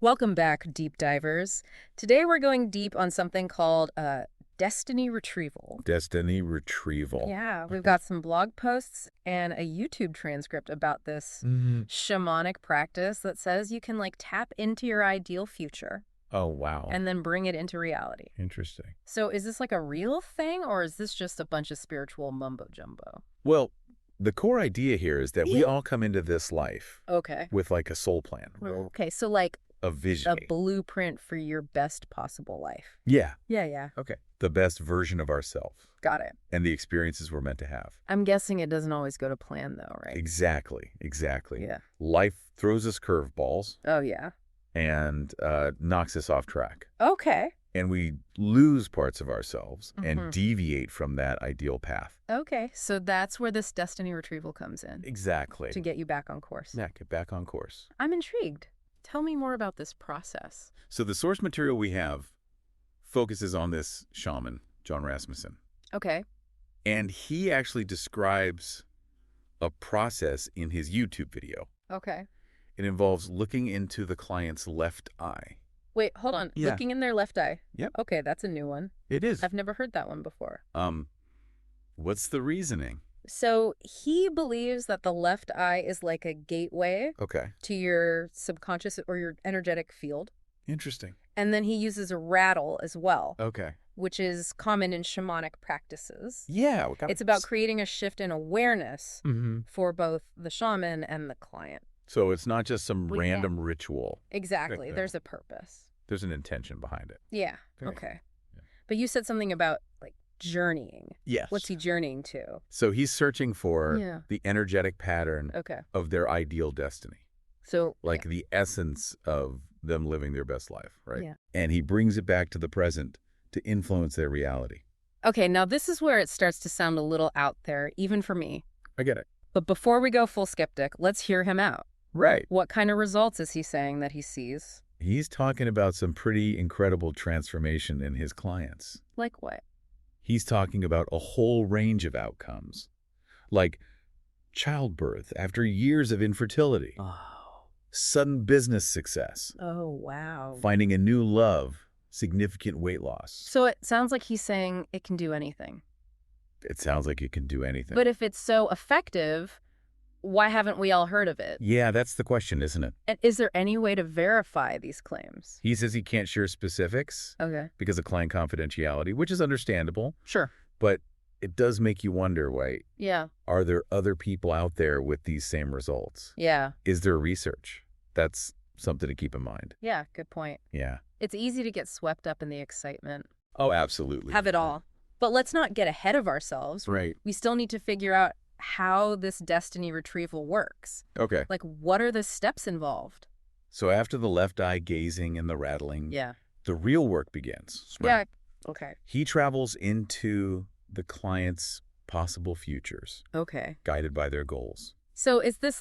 Welcome back, deep divers. Today we're going deep on something called Destiny Retrieval. Destiny Retrieval. Yeah, we've got some blog posts and a YouTube transcript about this shamanic practice that says you can tap into your ideal future Oh, wow. and then bring it into reality. Interesting. So is this a real thing, or is this just a bunch of spiritual mumbo jumbo? Well, the core idea here is that we all come into this life Okay. with a soul plan, Okay, so a vision. a blueprint for your best possible life. Yeah. Yeah. Okay. The best version of ourselves Got it. and the experiences we're meant to have. I'm guessing it doesn't always go to plan, though, right? Exactly. Yeah. Life throws us curveballs Oh, yeah. and knocks us off track. Okay. And we lose parts of ourselves and deviate from that ideal path. Okay. So that's where this Destiny Retrieval comes in. Exactly. To get you back on course. Yeah, get back on course. I'm intrigued. Tell me more about this process. So the source material we have focuses on this shaman, Jon Rasmussen. Okay. And he actually describes a process in his YouTube video. Okay. It involves looking into the client's left eye. Wait, hold on. Yeah. Looking in their left eye. Yep. Okay, that's a new one. It is. I've never heard that one before. What's the reasoning? So he believes that the left eye is like a gateway Okay. to your subconscious or your energetic field. Interesting. And then he uses a rattle as well, Okay. which is common in shamanic practices. Yeah. It's about creating a shift in awareness Mm-hmm. for both the shaman and the client. So it's not just some Well, random ritual. Exactly. Yeah. There's a purpose. There's an intention behind it. Yeah. Okay. Okay. Yeah. But you said something about journeying. Yes. What's he journeying to? So he's searching for Yeah. the energetic pattern Okay. of their ideal destiny. So The essence of them living their best life, right? Yeah. And he brings it back to the present to influence their reality. Okay, now this is where it starts to sound a little out there, even for me. I get it. But before we go full skeptic, let's hear him out. Right. What kind of results is he saying that he sees? He's talking about some pretty incredible transformation in his clients. Like what? He's talking about a whole range of outcomes, like childbirth after years of infertility, Oh. sudden business success, Oh, wow. finding a new love, significant weight loss. So it sounds like he's saying it can do anything. It sounds like it can do anything. But if it's so effective, why haven't we all heard of it? Yeah, that's the question, isn't it? And is there any way to verify these claims? He says he can't share specifics Okay. because of client confidentiality, which is understandable, Sure. but it does make you wonder, wait, Yeah. are there other people out there with these same results? Yeah. Is there research? That's something to keep in mind. Yeah. Good point. Yeah. It's easy to get swept up in the excitement. Oh, absolutely. Have it all. But let's not get ahead of ourselves. Right. We still need to figure out how this Destiny Retrieval works. Okay. What are the steps involved? So after the left eye gazing and the rattling, Yeah. the real work begins. Yeah. Okay. He travels into the client's possible futures, Okay. guided by their goals. So is this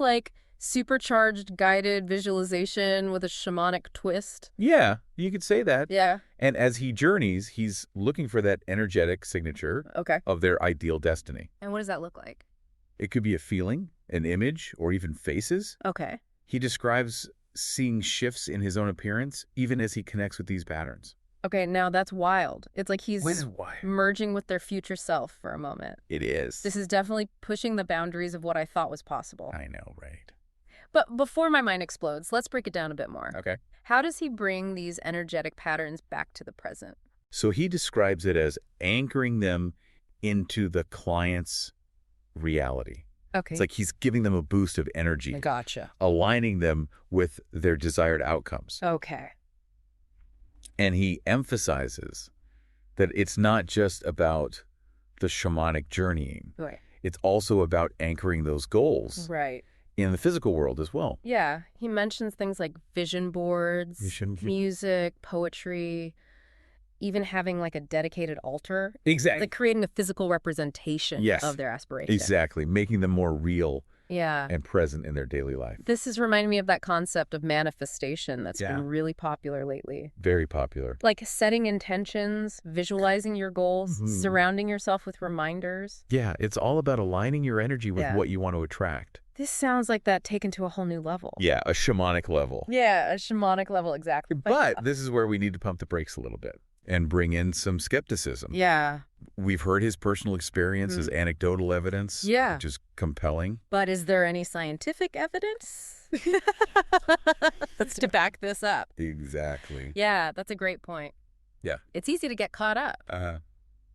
supercharged guided visualization with a shamanic twist? Yeah, you could say that. Yeah. And as he journeys, he's looking for that energetic signature Okay. of their ideal destiny. And what does that look like? It could be a feeling, an image, or even faces. Okay. He describes seeing shifts in his own appearance, even as he connects with these patterns. Okay, now that's wild. It's like he's Why? merging with their future self for a moment. It is. This is definitely pushing the boundaries of what I thought was possible. I know, right? But before my mind explodes, let's break it down a bit more. Okay. How does he bring these energetic patterns back to the present? So he describes it as anchoring them into the client's reality. Okay. It's like he's giving them a boost of energy, Gotcha. aligning them with their desired outcomes. Okay. And he emphasizes that it's not just about the shamanic journeying. Right. It's also about anchoring those goals Right. in the physical world as well. Yeah. He mentions things like vision boards, music, poetry, even having a dedicated altar. Exactly. Creating a physical representation Yes. of their aspiration. Exactly. Making them more real Yeah. and present in their daily life. This is reminding me of that concept of manifestation that's Yeah. been really popular lately. Very popular. Like setting intentions, visualizing your goals, surrounding yourself with reminders. Yeah, it's all about aligning your energy with Yeah. what you want to attract. This sounds like that taken to a whole new level. Yeah, a shamanic level. Yeah, a shamanic level, exactly. But this is where we need to pump the brakes a little bit and bring in some skepticism. Yeah. We've heard his personal experience as anecdotal evidence, Yeah. which is compelling. But is there any scientific evidence to back this up? Exactly. Yeah, that's a great point. Yeah. It's easy to get caught up,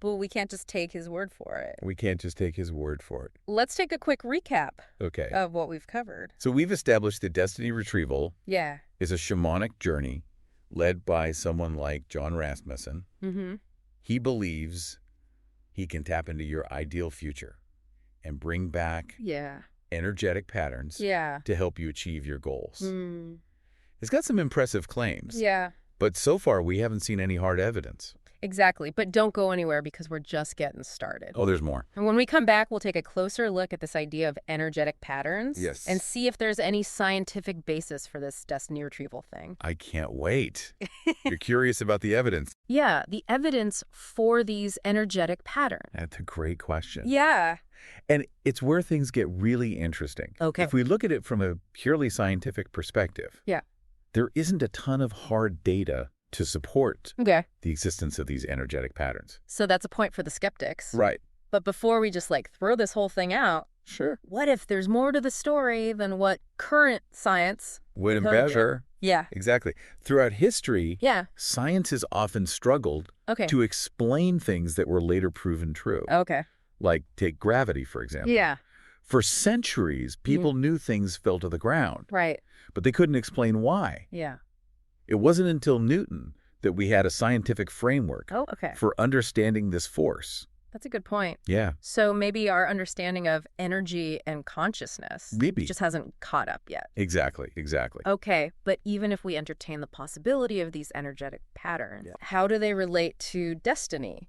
but we can't just take his word for it. We can't just take his word for it. Let's take a quick recap Okay. of what we've covered. So we've established that Destiny Retrieval Yeah. is a shamanic journey led by someone like Jon Rasmussen. Mm-hmm. He believes he can tap into your ideal future and bring back Yeah. energetic patterns Yeah. to help you achieve your goals. Mm. It's got some impressive claims, Yeah. but so far we haven't seen any hard evidence. Exactly. But don't go anywhere because we're just getting started. Oh, there's more. And when we come back, we'll take a closer look at this idea of energetic patterns. Yes. And see if there's any scientific basis for this Destiny Retrieval thing. I can't wait. You're curious about the evidence. Yeah, the evidence for these energetic patterns. That's a great question. Yeah. And it's where things get really interesting. Okay. If we look at it from a purely scientific perspective, Yeah. there isn't a ton of hard data to support Okay. the existence of these energetic patterns. So that's a point for the skeptics. Right. But before we just throw this whole thing out, Sure. what if there's more to the story than what current science Wouldn't told you? better. Yeah. Exactly. Throughout history, Yeah. science has often struggled Okay. to explain things that were later proven true. Okay. Like take gravity, for example. Yeah. For centuries, people knew things fell to the ground, Right. but they couldn't explain why. Yeah. It wasn't until Newton that we had a scientific framework Oh, okay. for understanding this force. That's a good point. Yeah. So maybe our understanding of energy and consciousness Maybe. just hasn't caught up yet. Exactly. Exactly. Okay, but even if we entertain the possibility of these energetic patterns, how do they relate to destiny?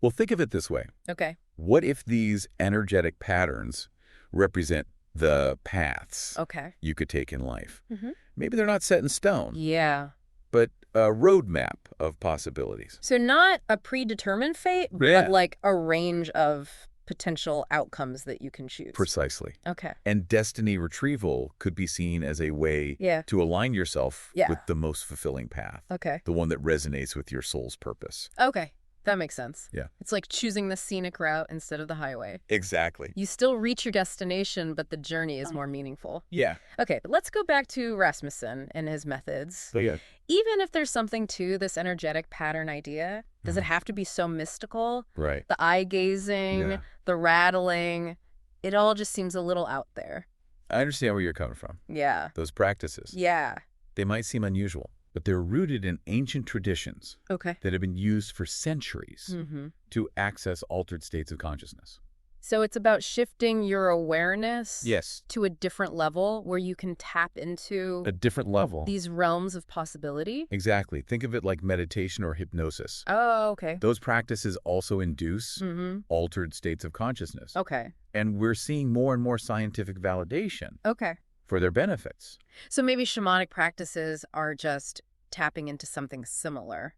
Well, think of it this way. Okay. What if these energetic patterns represent the paths Okay. you could take in life? Mm-hmm. Maybe they're not set in stone, Yeah. but a roadmap of possibilities. So not a predetermined fate, Yeah. but like a range of potential outcomes that you can choose. Precisely. Okay. And Destiny Retrieval could be seen as a way Yeah. to align yourself Yeah. with the most fulfilling path, Okay. the one that resonates with your soul's purpose. Okay. That makes sense. Yeah. It's like choosing the scenic route instead of the highway. Exactly. You still reach your destination, but the journey is more meaningful. Yeah. Okay, but let's go back to Rasmussen and his methods. So yeah. Even if there's something to this energetic pattern idea, does it have to be so mystical? Right. The eye gazing, Yeah. the rattling, it all just seems a little out there. I understand where you're coming from. Yeah. Those practices, Yeah. they might seem unusual, but they're rooted in ancient traditions Okay. that have been used for centuries Mm-hmm. to access altered states of consciousness. So it's about shifting your awareness Yes. to a different level where you can tap into A different level. these realms of possibility. Exactly. Think of it like meditation or hypnosis. Oh, okay. Those practices also induce Mm-hmm. altered states of consciousness. Okay. And we're seeing more and more scientific validation Okay. for their benefits. So maybe shamanic practices are just tapping into something similar,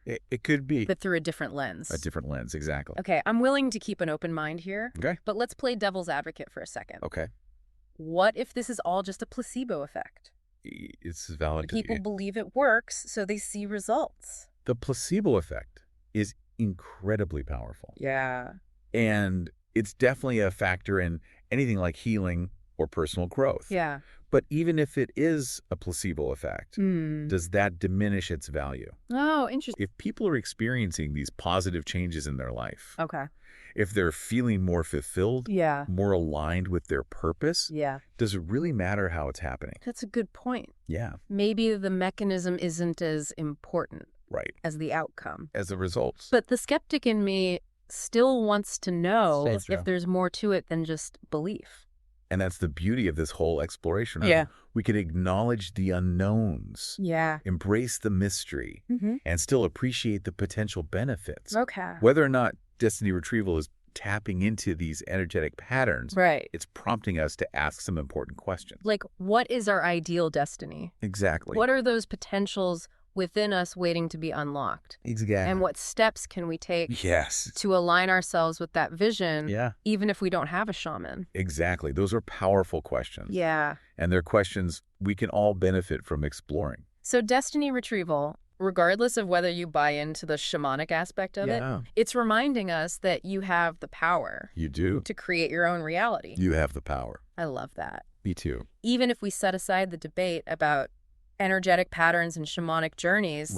It could be but through a different lens. a different lens, exactly. Okay, I'm willing to keep an open mind here, Okay. but let's play devil's advocate for a second. Okay. What if this is all just a placebo effect? It's valid. People believe it works, so they see results. The placebo effect is incredibly powerful. Yeah. And it's definitely a factor in anything like healing or personal growth. Yeah. But even if it is a placebo effect, does that diminish its value? Oh, interesting. If people are experiencing these positive changes in their life, Okay. if they're feeling more fulfilled, Yeah. more aligned with their purpose, Yeah. does it really matter how it's happening? That's a good point. Yeah, Maybe the mechanism isn't as important right. as the outcome. As a result. But the skeptic in me still wants to know That's true. if there's more to it than just belief. And that's the beauty of this whole exploration. Yeah. We can acknowledge the unknowns, Yeah. embrace the mystery, Mm-hmm. and still appreciate the potential benefits. Okay. Whether or not Destiny Retrieval is tapping into these energetic patterns, Right. it's prompting us to ask some important questions. Like, what is our ideal destiny? Exactly. What are those potentials within us waiting to be unlocked? Exactly. And what steps can we take to align ourselves with that vision, even if we don't have a shaman? Exactly. Those are powerful questions. Yeah. And they're questions we can all benefit from exploring. So Destiny Retrieval, regardless of whether you buy into the shamanic aspect of it, it's reminding us that you have the power. You do. To create your own reality. You have the power. I love that. Me too. Even if we set aside the debate about energetic patterns and shamanic journeys,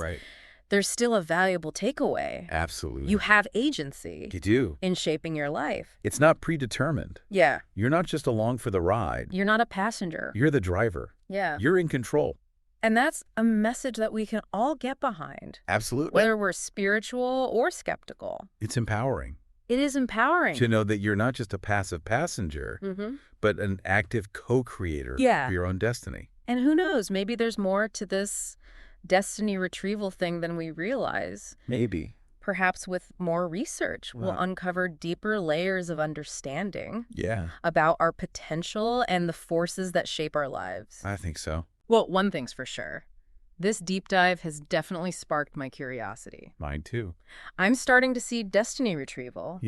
there's still a valuable takeaway. Absolutely. You have agency. You do. In shaping your life. It's not predetermined. Yeah. You're not just along for the ride. You're not a passenger. You're the driver. Yeah. You're in control. And that's a message that we can all get behind. Absolutely. Whether we're spiritual or skeptical. It's empowering. It is empowering. To know that you're not just a passive passenger, but an active co-creator of your own destiny. And who knows, maybe there's more to this destiny retrieval thing than we realize. Maybe. Perhaps with more research, we'll uncover deeper layers of understanding about our potential and the forces that shape our lives. I think so. Well, one thing's for sure. This deep dive has definitely sparked my curiosity. Mine too. I'm starting to see destiny retrieval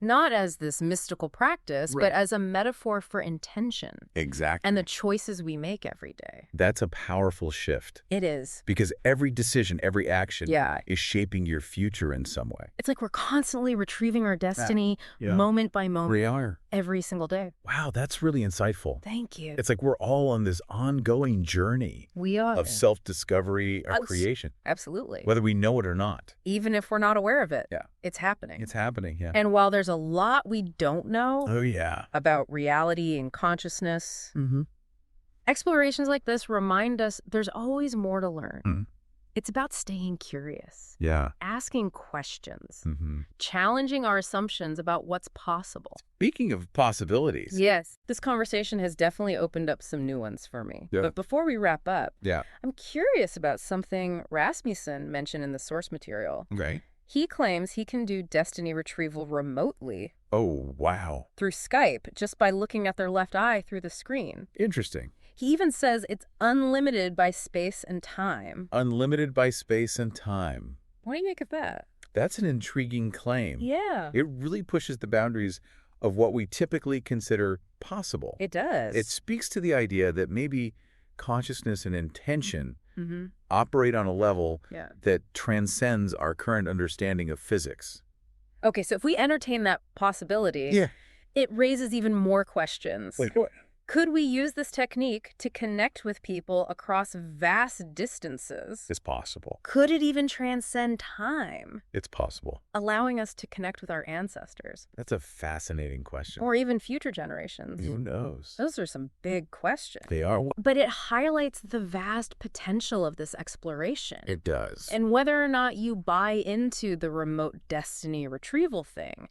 not as this mystical practice, but as a metaphor for intention. Exactly. And the choices we make every day. That's a powerful shift. It is. Because every decision, every action is shaping your future in some way. It's like we're constantly retrieving our destiny moment by moment. We are. Every single day. Wow, that's really insightful. Thank you. It's like we're all on this ongoing journey. We are. Of self-discovery or creation. Absolutely. Whether we know it or not. Even if we're not aware of it. It's happening. It's happening, And while there's a lot we don't know about reality and consciousness, explorations like this remind us there's always more to learn. It's about staying curious. Asking questions. Challenging our assumptions about what's possible. Speaking of possibilities. Yes. This conversation has definitely opened up some new ones for me. But before we wrap up, I'm curious about something Rasmussen mentioned in the source material. He claims he can do destiny retrieval remotely. Oh, wow. Through Skype, just by looking at their left eye through the screen. Interesting. He even says it's unlimited by space and time. Unlimited by space and time. What do you make of that? That's an intriguing claim. Yeah. It really pushes the boundaries of what we typically consider possible. It does. It speaks to the idea that maybe consciousness and intention operate on a level that transcends our current understanding of physics. Okay, so if we entertain that possibility, it raises even more questions. Wait, what? Could we use this technique to connect with people across vast distances? It's possible. Could it even transcend time? It's possible. Allowing us to connect with our ancestors. That's a fascinating question. Or even future generations. Who knows? Those are some big questions. They are. But it highlights the vast potential of this exploration. It does. And whether or not you buy into the remote destiny retrieval thing,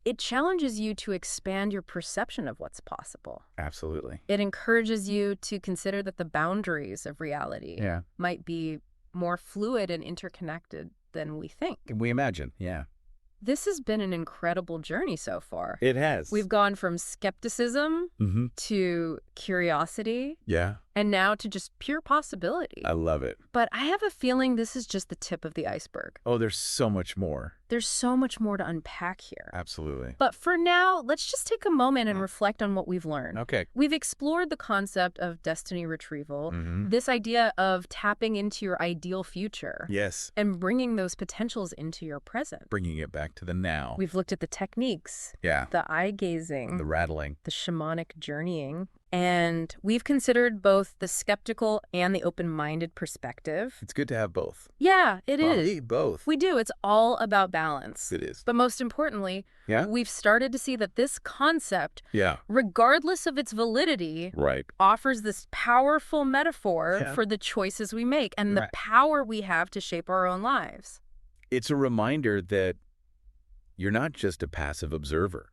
it challenges you to expand your perception of what's possible. Absolutely. It encourages you to consider that the boundaries of reality might be more fluid and interconnected than we think. We imagine, This has been an incredible journey so far. It has. We've gone from skepticism to curiosity and now to just pure possibility. I love it. But I have a feeling this is just the tip of the iceberg. Oh, there's so much more. There's so much more to unpack here. Absolutely. But for now, let's just take a moment and reflect on what we've learned. Okay. We've explored the concept of destiny retrieval, this idea of tapping into your ideal future. Yes. And bringing those potentials into your present. Bringing it back to the now. We've looked at the techniques. The eye gazing. The rattling. The shamanic journeying. And we've considered both the skeptical and the open-minded perspective. It's good to have both. Yeah, it is. We need both. We do. It's all about balance. It is. But most importantly, we've started to see that this concept, regardless of its validity, offers this powerful metaphor for the choices we make and the power we have to shape our own lives. It's a reminder that you're not just a passive observer.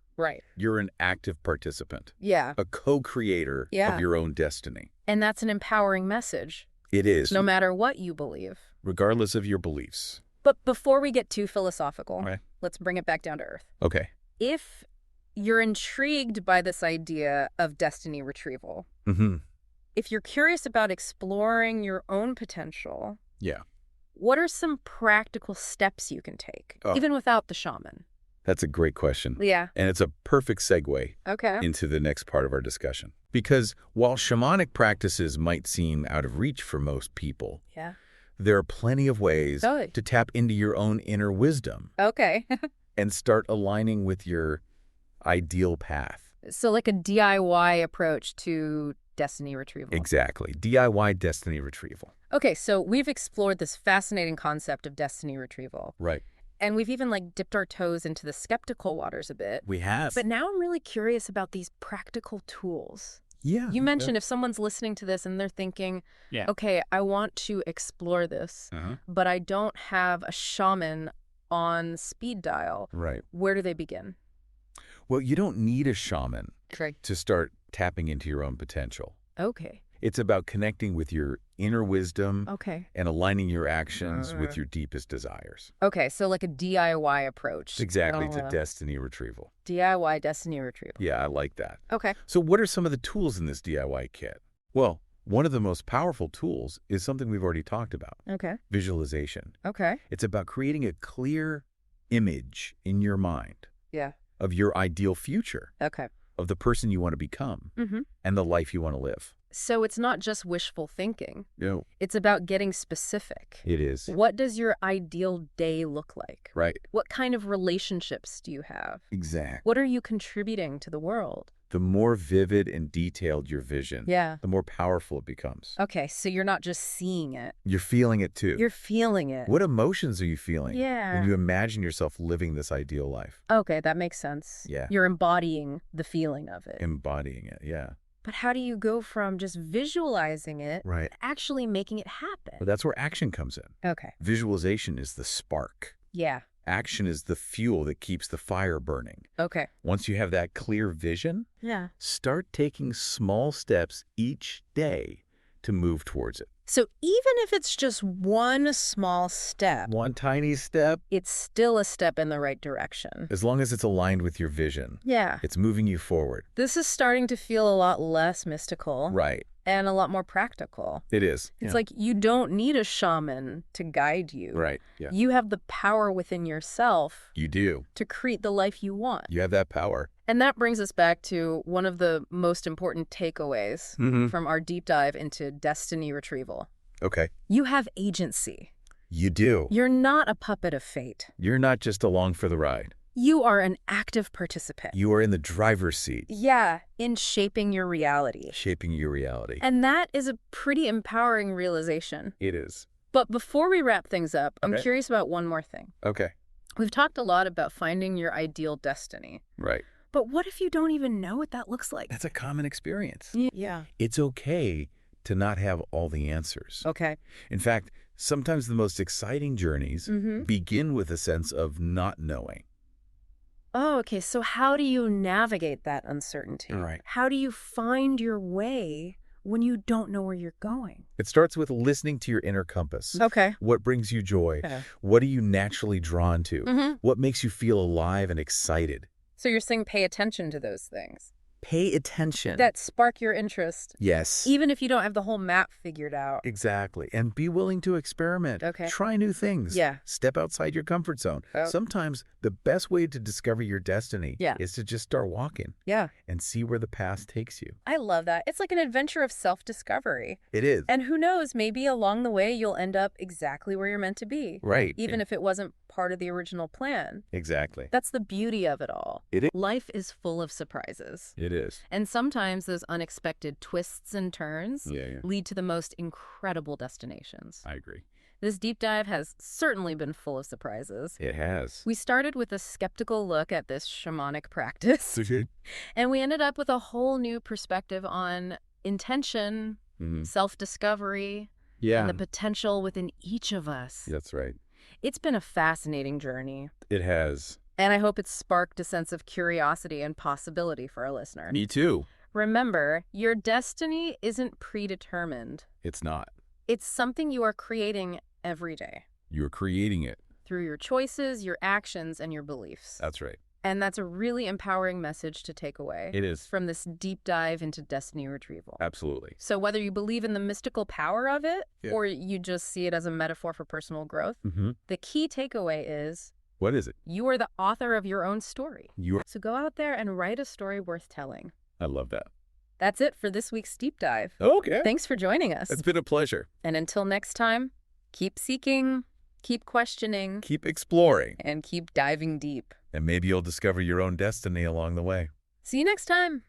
You're an active participant. A co-creator of your own destiny. And that's an empowering message. It is. No matter what you believe. Regardless of your beliefs. But before we get too philosophical, let's bring it back down to earth. Okay. if you're intrigued by this idea of destiny retrieval, if you're curious about exploring your own potential, what are some practical steps you can take, even without the shaman? That's a great question. Yeah. And it's a perfect segue into the next part of our discussion. Because while shamanic practices might seem out of reach for most people, there are plenty of ways to tap into your own inner wisdom. And start aligning with your ideal path. So like a DIY approach to destiny retrieval. Exactly. DIY destiny retrieval. Okay, so we've explored this fascinating concept of destiny retrieval. Right. And we've even dipped our toes into the skeptical waters a bit. We have. But now I'm really curious about these practical tools. Yeah. You mentioned if someone's listening to this and they're thinking, okay, I want to explore this, but I don't have a shaman on speed dial. Right. Where do they begin? Well, you don't need a shaman to start tapping into your own potential. Okay. It's about connecting with your inner wisdom and aligning your actions with your deepest desires. Okay, so like a DIY approach. Exactly, to destiny retrieval. DIY destiny retrieval. Yeah, I like that. Okay. So what are some of the tools in this DIY kit? Well, one of the most powerful tools is something we've already talked about. Okay. Visualization. Okay. It's about creating a clear image in your mind of your ideal future. Okay. Of the person you want to become and the life you want to live. So it's not just wishful thinking. No. It's about getting specific. It is. What does your ideal day look like? Right. What kind of relationships do you have? Exactly. What are you contributing to the world? The more vivid and detailed your vision, the more powerful it becomes. Okay, so you're not just seeing it. You're feeling it too. You're feeling it. What emotions are you feeling when you imagine yourself living this ideal life? Okay, that makes sense. Yeah. You're embodying the feeling of it. Embodying it, yeah. But how do you go from just visualizing it to actually making it happen? Well, that's where action comes in. Okay. Visualization is the spark. Yeah. Action is the fuel that keeps the fire burning. Okay. Once you have that clear vision, start taking small steps each day to move towards it. So even if it's just one small step, one tiny step, it's still a step in the right direction. As long as it's aligned with your vision. Yeah. It's moving you forward. This is starting to feel a lot less mystical. Right. And a lot more practical. It is. It's like you don't need a shaman to guide you. Right. Yeah. You have the power within yourself. You do. To create the life you want. You have that power. And that brings us back to one of the most important takeaways from our deep dive into destiny retrieval. Okay. You have agency. You do. You're not a puppet of fate. You're not just along for the ride. You are an active participant. You are in the driver's seat. Yeah, in shaping your reality. Shaping your reality. And that is a pretty empowering realization. It is. But before we wrap things up, I'm curious about one more thing. Okay. We've talked a lot about finding your ideal destiny. Right. But what if you don't even know what that looks like? That's a common experience. Yeah. It's okay to not have all the answers. Okay. In fact, sometimes the most exciting journeys begin with a sense of not knowing. Oh, okay. So how do you navigate that uncertainty? Right. How do you find your way when you don't know where you're going? It starts with listening to your inner compass. Okay. What brings you joy? Okay. What are you naturally drawn to? What makes you feel alive and excited? So you're saying pay attention to those things. Pay attention. That spark your interest. Yes. Even if you don't have the whole map figured out. Exactly. And be willing to experiment. Okay. Try new things. Yeah. Step outside your comfort zone. Oh. Sometimes the best way to discover your destiny is to just start walking. Yeah. And see where the path takes you. I love that. It's like an adventure of self-discovery. It is. And who knows, maybe along the way you'll end up exactly where you're meant to be. Right. Even if it wasn't part of the original plan. Exactly. That's the beauty of it all. It is. Life is full of surprises. It is. And sometimes those unexpected twists and turns lead to the most incredible destinations. I agree. This deep dive has certainly been full of surprises. It has. We started with a skeptical look at this shamanic practice. And we ended up with a whole new perspective on intention, self-discovery, and the potential within each of us. That's right. It's been a fascinating journey. It has. And I hope it's sparked a sense of curiosity and possibility for our listener. Me too. Remember, your destiny isn't predetermined. It's not. It's something you are creating every day. You're creating it. Through your choices, your actions, and your beliefs. That's right. And that's a really empowering message to take away. It is. From this deep dive into Destiny Retrieval. Absolutely. So whether you believe in the mystical power of it or you just see it as a metaphor for personal growth, the key takeaway is... What is it? You are the author of your own story. So go out there and write a story worth telling. I love that. That's it for this week's deep dive. Okay. Thanks for joining us. It's been a pleasure. And until next time, keep seeking, keep questioning, keep exploring, and keep diving deep. And maybe you'll discover your own destiny along the way. See you next time.